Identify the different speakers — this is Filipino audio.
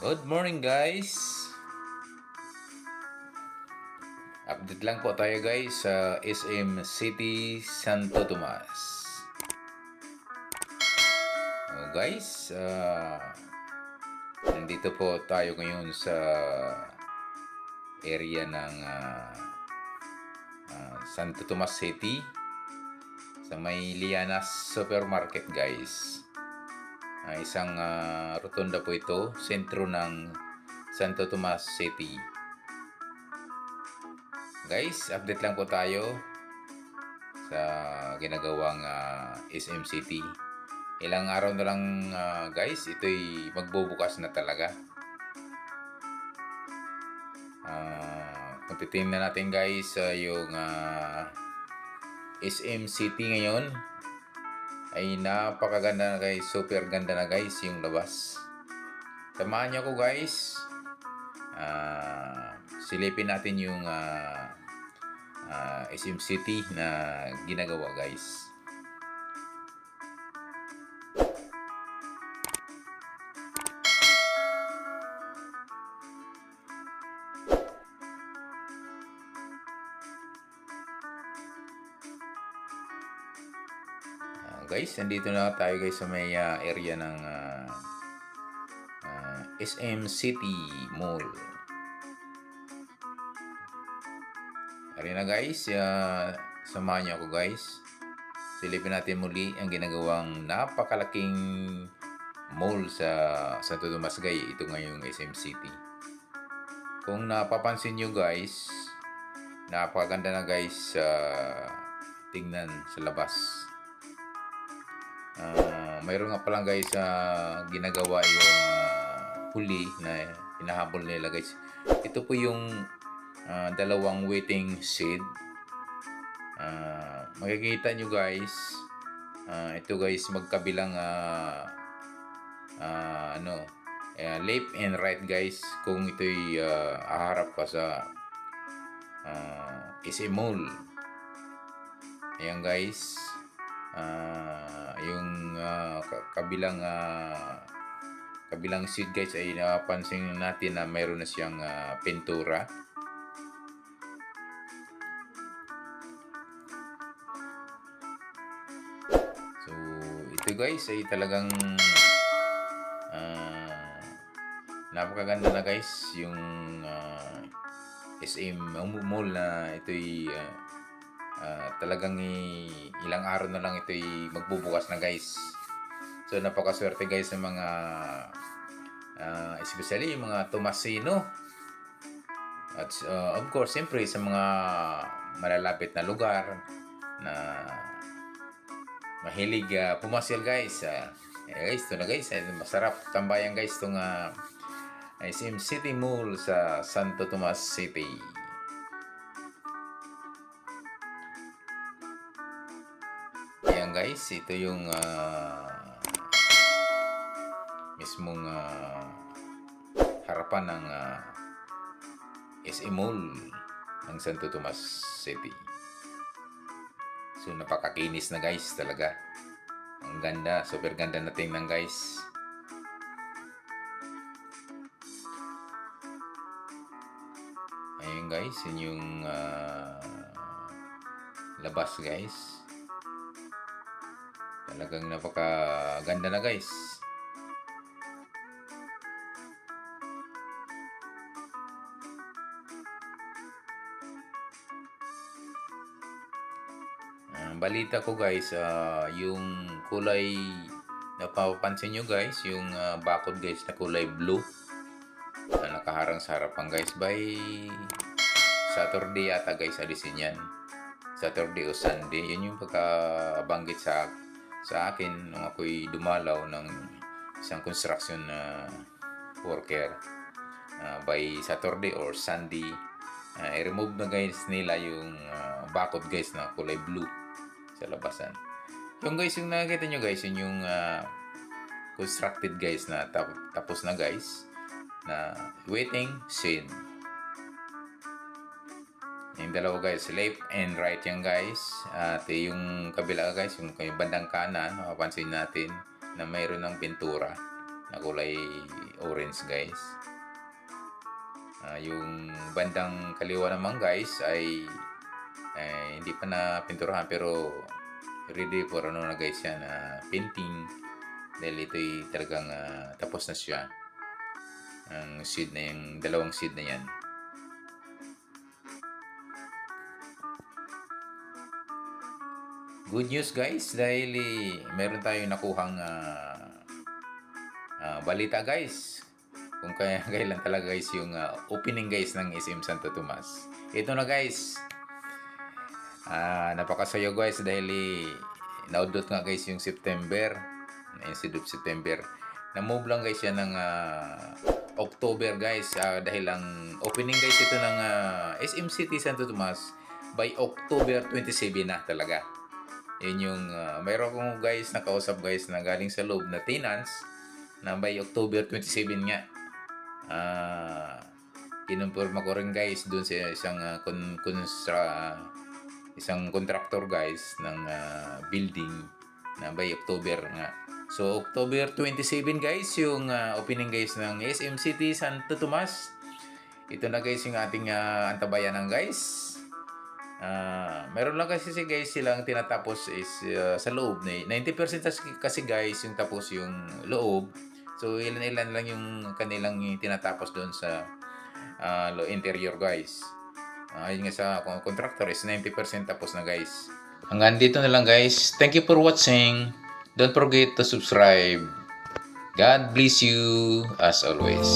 Speaker 1: Good morning guys! Update lang po tayo guys sa SM City Santo Tomas. Guys, nandito po tayo ngayon sa area ng Santo Tomas City sa may Lianas Supermarket guys. Isang rotonda po ito, sentro ng Santo Tomas City. Guys, update lang po tayo sa ginagawang SM City. Ilang araw na lang guys, ito'y magbubukas na talaga. Kung titingnan natin guys yung SM City ngayon ay napakaganda na guys, super ganda na guys yung labas. Samahan niyo ako guys, silipin natin yung SM City na ginagawa guys. Guys, nandito na tayo guys sa may area ng SM City Mall. Ari na guys, samahan niyo ako guys. Silipin natin muli ang ginagawang napakalaking mall sa Santo Tomas guys. Ito ngayong SM City. Kung napapansin nyo guys, napakaganda na guys tingnan sa labas. Mayroon nga palang guys ginagawa yung huli na hinahabol nila guys. Ito po yung dalawang waiting shed. Makikita nyo guys, ito guys magkabilang left and right guys kung ito'y haharap ka sa SM Mall. Ayan guys, yung kabilang seat guys ay napansin natin na mayroon na siyang pintura. So ito guys ay talagang napakaganda na guys yung SM Mall na ito'y talagang ilang araw na lang ito'y magbubukas na guys. So napakaswerte guys sa mga especially yung mga Tomasino at of course siyempre sa mga malalapit na lugar na mahilig pumasyal guys. Guys, ito na guys, masarap tambayan guys itong SM City Mall sa Santo Tomas City. Ayan guys, ito yung mismong harapan ng SM Mall ng Santo Tomas City. So napakakinis na guys talaga. Ang ganda, super ganda na tingnan guys. Ayun guys, yun yung labas guys. Talagang napakaganda na guys. Balita ko guys, yung kulay napapansin nyo guys, yung bakod guys na kulay blue na nakaharang sa harapan guys, by Saturday ata guys alisin yan. Saturday o Sunday, yun yung pagkabanggit sa akin nung ako'y dumalaw ng isang construction worker. By Saturday or Sunday, i-remove na guys nila yung bakod guys na kulay blue sa labasan. Yung guys, yung nakikita nyo guys, yun yung constructed guys na tapos na guys na waiting shed. Yung dalawa guys, left and right yan guys. At yung kabila guys, yung bandang kanan, mapapansin natin na mayroon ng pintura. na kulay orange guys. Yung bandang kaliwa naman guys ay hindi pa na pinturahan pero ready for ano na guys yan, painting, dahil ito'y talagang tapos na siya. Ang seed na yung dalawang seed na yan. Good news guys dahil meron tayong nakuhang balita guys. Kung kailan talaga guys yung opening guys ng SM Santo Tomas. Ito na guys. Napakasaya guys dahil naudot nga guys yung September. Instead of September. Na-move lang guys yan ng October guys. Dahil ang opening guys ito ng SM City Santo Tomas by October 27 na talaga. Yun yung mayroon akong guys nakausap guys na galing sa loob na tenants na by October 27 nga. Kinumpirma ko rin guys dun sa isang isang contractor guys ng building na by October nga. So October 27 guys yung opening guys ng SM City Santo Tomas. Ito na guys yung ating antabayanan guys. Meron lang kasi guys silang tinatapos is sa loob na 90% kasi guys yung tapos yung loob. So ilan-ilan lang yung kanilang tinatapos doon sa interior guys. Ayun nga sa contractor is 90% tapos na guys. Hanggang dito na lang guys. Thank you for watching. Don't forget to subscribe. God bless you as always.